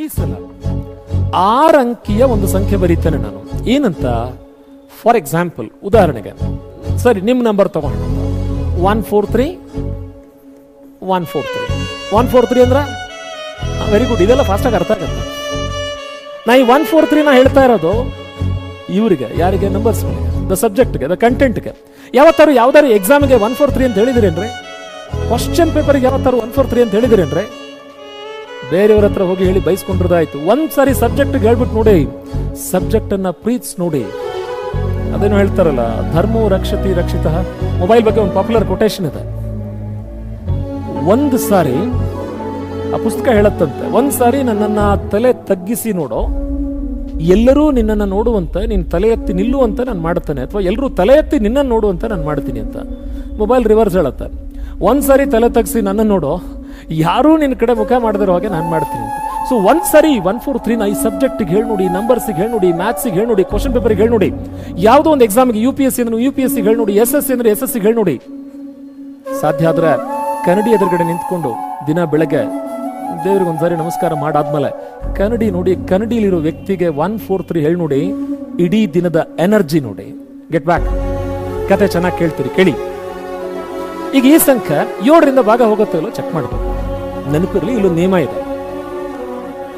ಈ ಸಲ 6 ಅಂಕಿಯ ಒಂದು ಸಂಖ್ಯೆ ಬರೀತೇನೆ ನಾನು. ಏನಂತ? ಫಾರ್ ಎಕ್ಸಾಂಪಲ್, ಉದಾಹರಣೆಗೆ, ಸರಿ ನಿಮ್ಮ ನಂಬರ್ ತಗೊಂಡು 143 143 143 ಅಂದ್ರ ವೆರಿ ಗುಡ್. ಇದೆಲ್ಲ ಫಾಸ್ಟಾಗಿ ಅರ್ಥ ಆಗತ್ತೆ. ನಾ ಈ 143 ನಾ ಹೇಳ್ತಾ ಇರೋದು ಇವರಿಗೆ, ಯಾರಿಗೆ? ನಂಬರ್ಸ್ಗಳಿಗೆ, ದ ಸಬ್ಜೆಕ್ಟ್ಗೆ, ದ ಕಂಟೆಂಟ್ಗೆ. ಯಾವತ್ತಾರು ಯಾವ್ದಾರು ಎಕ್ಸಾಮ್ಗೆ 143 ಅಂತ ಹೇಳಿದಿರೇನ್ರಿ? ಕ್ವಶನ್ ಪೇಪರ್ಗೆ ಯಾವತ್ತಾರು 143 ಅಂತ ಹೇಳಿದಿರೇನ್ರಿ? ಬೇರೆಯವ್ರ ಹತ್ರ ಹೋಗಿ ಹೇಳಿ ಬೈಸ್ಕೊಂಡಿರೋದಾಯ್ತು. ಒಂದ್ಸಾರಿ ಸಬ್ಜೆಕ್ಟ್ ಹೇಳ್ಬಿಟ್ಟು ನೋಡಿ, ಸಬ್ಜೆಕ್ಟ್ ಅನ್ನ ಪ್ರೀತಿಸಿ ನೋಡಿ. ಅದೇನು ಹೇಳ್ತಾರಲ್ಲ, ಧರ್ಮೋ ರಕ್ಷತಿ ರಕ್ಷಿತ. ಮೊಬೈಲ್ ಬಗ್ಗೆ ಒಂದು ಪಾಪ್ಯುಲರ್ ಕೊಟೇಶನ್ ಇದೆ. ಒಂದು ಸಾರಿ ಆ ಪುಸ್ತಕ ಹೇಳತ್ತಂತೆ, ಒಂದ್ ಸಾರಿ ನನ್ನನ್ನ ತಲೆ ತಗ್ಗಿಸಿ ನೋಡೋ, ಎಲ್ಲರೂ ನಿನ್ನನ್ನು ನೋಡುವಂತ, ನಿನ್ ತಲೆ ಎತ್ತಿ ನಿಲ್ಲುವಂತ ನಾನು ಮಾಡ್ತೇನೆ, ಅಥವಾ ಎಲ್ಲರೂ ತಲೆ ಎತ್ತಿ ನಿನ್ನನ್ನು ನೋಡುವಂತ ನಾನು ಮಾಡ್ತೀನಿ ಅಂತ. ಮೊಬೈಲ್ ರಿವರ್ಸ್ ಹೇಳತ್ತ, ಒಂದ್ಸಾರಿ ತಲೆ ತಗ್ಸಿ ನನ್ನ ನೋಡೋ, ಯಾರೂ ನಿನ್ನ ಕಡೆ ಮುಖ ಮಾಡದಿರೋ ಹಾಗೆ ನಾನು ಮಾಡ್ತೀನಿ ಅಂತ. ಸೊ ಒಂದ್ಸರಿ 143 ಈ ಸಬ್ಜೆಕ್ಟ್ಗೆ ಹೇಳಿ ನೋಡಿ, ನಂಬರ್ಸ್ಗೆ ಹೇಳಿ ನೋಡಿ, ಮ್ಯಾಥ್ಸ್ಗೆ ಹೇಳಿ ನೋಡಿ, ಕ್ವಶನ್ ಪೇಪರ್ಗೆ ಹೇಳಿ ನೋಡಿ, ಯಾವುದೋ ಒಂದು ಎಕ್ಸಾಮ್ಗೆ UPSC ಅಂದ್ರೆ UPSC ಹೇಳಿ ನೋಡಿ, SSC ಅಂದ್ರೆ SSC ಹೇಳಿ ನೋಡಿ. ಸಾಧ್ಯ ಆದ್ರೆ ಕನ್ನಡಿ ಎದುರುಗಡೆ ನಿಂತ್ಕೊಂಡು ದಿನ ಬೆಳಗ್ಗೆ ದೇವ್ರಿಗೆ ಒಂದ್ಸಾರಿ ನಮಸ್ಕಾರ ಮಾಡಾದ್ಮೇಲೆ ಕನ್ನಡಿ ನೋಡಿ, ಕನ್ನಡಿಲಿರೋ ವ್ಯಕ್ತಿಗೆ 143 ಹೇಳಿ ನೋಡಿ, ಇಡೀ ದಿನದ ಎನರ್ಜಿ ನೋಡಿ. Get back. ಕತೆ ಚೆನ್ನಾಗಿ ಕೇಳ್ತೀರಿ, ಕೇಳಿ. ಈಗ ಈ ಸಂಖ್ಯೆ 7ರಿಂದ ಭಾಗ ಹೋಗುತ್ತೋ ಚೆಕ್ ಮಾಡಬೇಕು. ನೆನಪಿರಲಿ, ಇಲ್ಲೊಂದು ನಿಯಮ ಇದೆ.